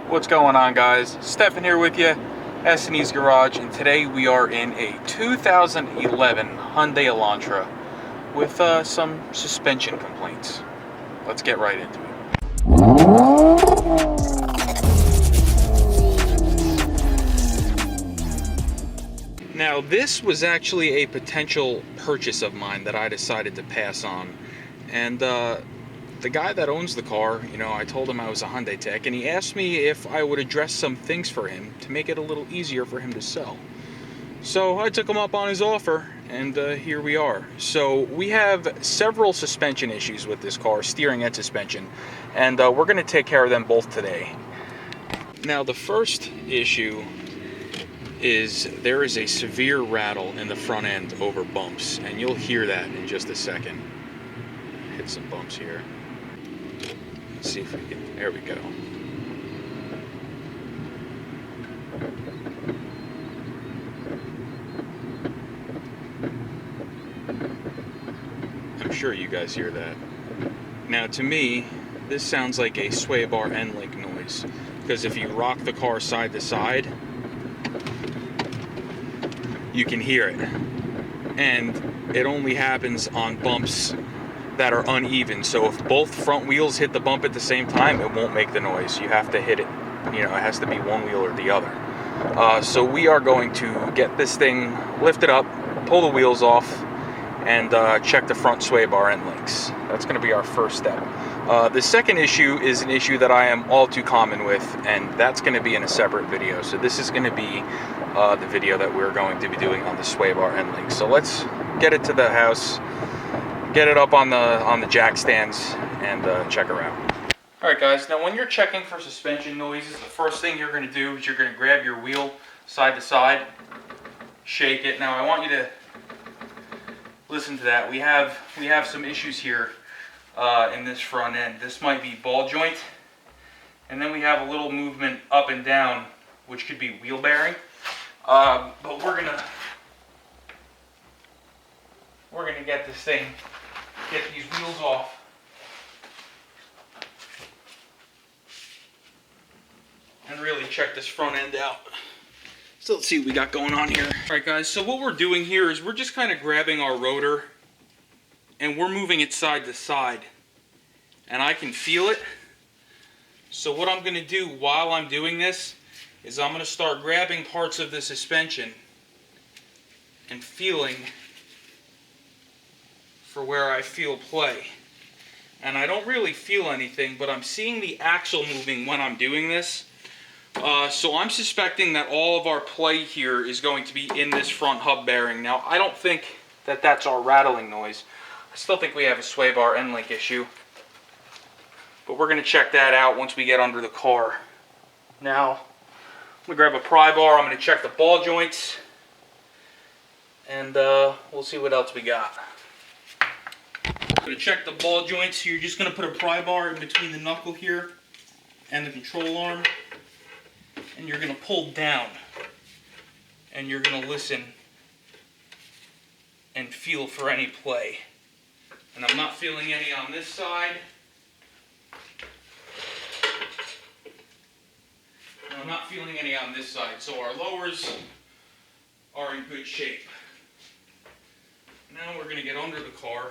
What's going on, guys? Stefan here with you, S&E's Garage, and today we are in a 2011 Hyundai Elantra with some suspension complaints. Let's get right into it. Now, this was actually a potential purchase of mine that I decided to pass on, and the guy that owns the car, I told him I was a Hyundai tech, and he asked me if I would address some things for him to make it a little easier for him to sell. So I took him up on his offer, and here we are. So we have several suspension issues with this car, steering and suspension, and we're going to take care of them both today. Now, the first issue is there is a severe rattle in the front end over bumps, and you'll hear that in just a second. Hit some bumps here. Let's see if we can, there we go. I'm sure you guys hear that. Now, to me, this sounds like a sway bar end link noise, because if you rock the car side to side, you can hear it. And it only happens on bumps that are uneven, so if both front wheels hit the bump at the same time, it won't make the noise. You have to hit it, it has to be one wheel or the other. So we are going to get this thing lifted up, pull the wheels off, and check the front sway bar end links. That's going to be our first step. The second issue is an issue that I am all too common with, and that's going to be in a separate video. So this is going to be the video that we're going to be doing on the sway bar end links. So let's get it to the house, get it up on the jack stands, and check her out. Alright guys, now when you're checking for suspension noises, the first thing you're going to do is you're going to grab your wheel side to side, shake it. Now I want you to listen to that. We have some issues here in this front end. This might be ball joint, and then we have a little movement up and down, which could be wheel bearing. But we're gonna get this thing, get these wheels off. And really check this front end out. So let's see what we got going on here. Alright guys, so what we're doing here is we're just kind of grabbing our rotor and we're moving it side to side. And I can feel it. So what I'm going to do while I'm doing this is I'm going to start grabbing parts of the suspension and feeling for where I feel play. And I don't really feel anything, but I'm seeing the axle moving when I'm doing this. So I'm suspecting that all of our play here is going to be in this front hub bearing. Now, I don't think that that's our rattling noise. I still think we have a sway bar end link issue. But we're going to check that out once we get under the car. Now, I'm going to grab a pry bar. I'm going to check the ball joints. And we'll see what else we got. I'm going to check the ball joints. You're just going to put a pry bar in between the knuckle here and the control arm. And you're going to pull down. And you're going to listen and feel for any play. And I'm not feeling any on this side. And I'm not feeling any on this side. So our lowers are in good shape. Now we're going to get under the car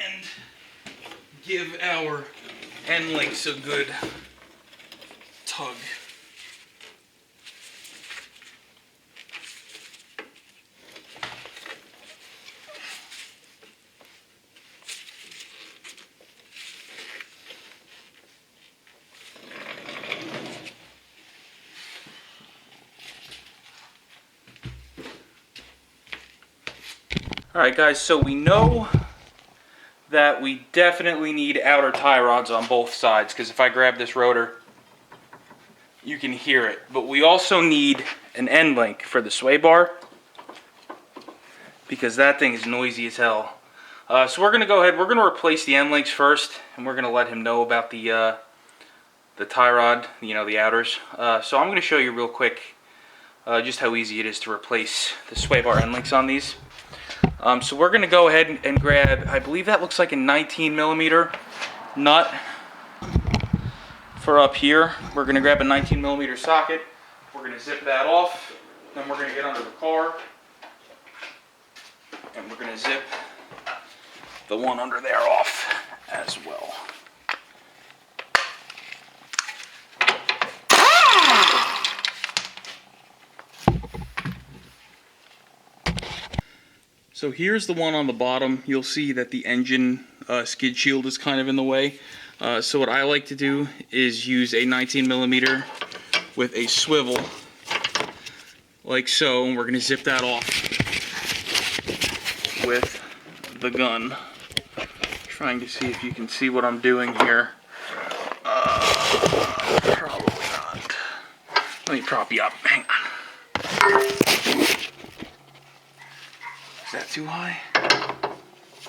and give our end links a good tug. Alright guys, so we know that we definitely need outer tie rods on both sides, because if I grab this rotor, you can hear it. But we also need an end link for the sway bar, because that thing is noisy as hell. So we're going to go ahead, we're going to replace the end links first, and we're going to let him know about the tie rod, the outers. So I'm going to show you real quick just how easy it is to replace the sway bar end links on these. So we're going to go ahead and grab, I believe that looks like a 19 millimeter nut for up here. We're going to grab a 19mm socket. We're going to zip that off. Then we're going to get under the car. And we're going to zip the one under there off as well. So here's the one on the bottom. You'll see that the engine skid shield is kind of in the way. So what I like to do is use a 19mm with a swivel, like so, and we're going to zip that off with the gun. Trying to see if you can see what I'm doing here. Probably not. Let me prop you up. Hang on. Is that too high?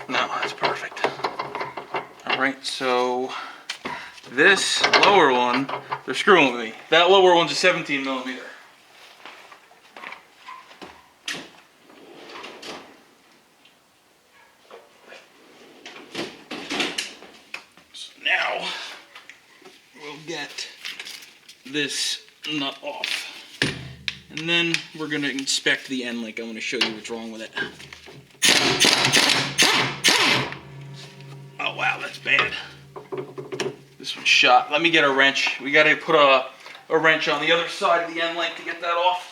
No, that's perfect. Alright, so this lower one, they're screwing with me. That lower one's a 17mm. So now we'll get this nut off. And then we're going to inspect the end link. I'm going to show you what's wrong with it. Oh wow, that's bad. This one's shot. Let me get a wrench. We got to put a wrench on the other side of the end link to get that off.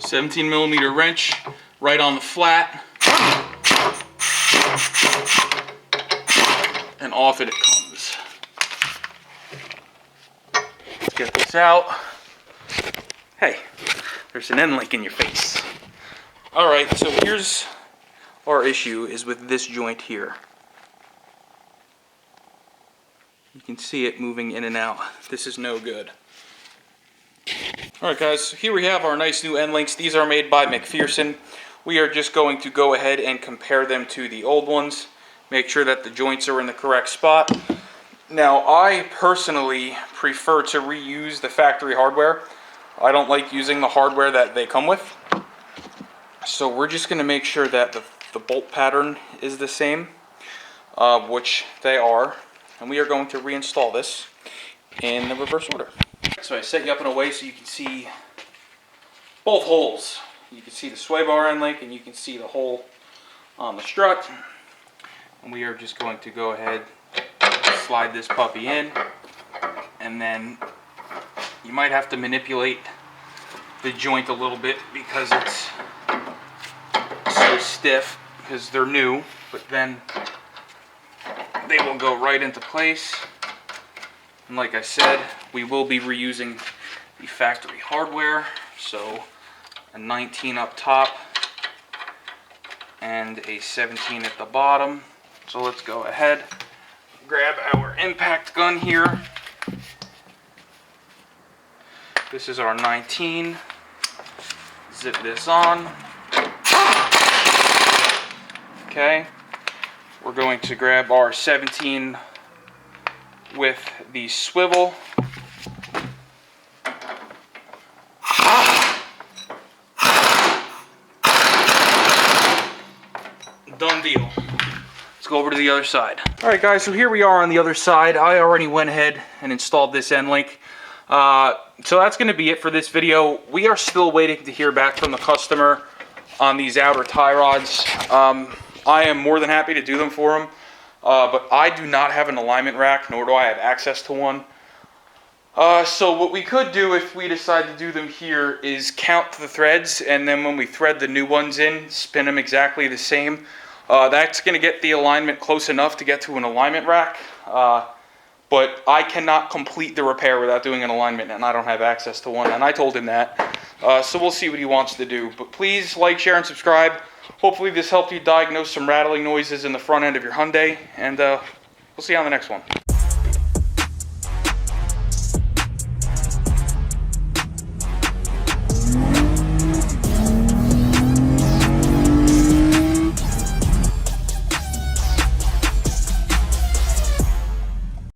$17mm wrench right on the flat, and off it comes. Let's get this out. Hey, there's an end link in your face. Alright, so here's our issue is with this joint here. You can see it moving in and out. This is no good. Alright guys, so here we have our nice new end links. These are made by McPherson. We are just going to go ahead and compare them to the old ones. Make sure that the joints are in the correct spot. Now, I personally prefer to reuse the factory hardware. I don't like using the hardware that they come with. So we're just going to make sure that the bolt pattern is the same, which they are. And we are going to reinstall this in the reverse order. So I set you up in a way so you can see both holes. You can see the sway bar end link and you can see the hole on the strut. And we are just going to go ahead, slide this puppy in, and then you might have to manipulate the joint a little bit because it's so stiff because they're new, but then they will go right into place. And like I said, we will be reusing the factory hardware, so a 19 up top and a 17 at the bottom. So let's go ahead, grab our impact gun here. This is our 19. Zip this on. Okay. We're going to grab our 17 with the swivel. Done deal. Let's go over to the other side. Alright guys, so here we are on the other side. I already went ahead and installed this end link. So that's going to be it for this video. We are still waiting to hear back from the customer on these outer tie rods. I am more than happy to do them for them. But I do not have an alignment rack, nor do I have access to one. So what we could do if we decide to do them here is count the threads, and then when we thread the new ones in, spin them exactly the same. That's going to get the alignment close enough to get to an alignment rack. But I cannot complete the repair without doing an alignment, and I don't have access to one, and I told him that. So we'll see what he wants to do. But please like, share, and subscribe. Hopefully this helped you diagnose some rattling noises in the front end of your Hyundai, and we'll see you on the next one.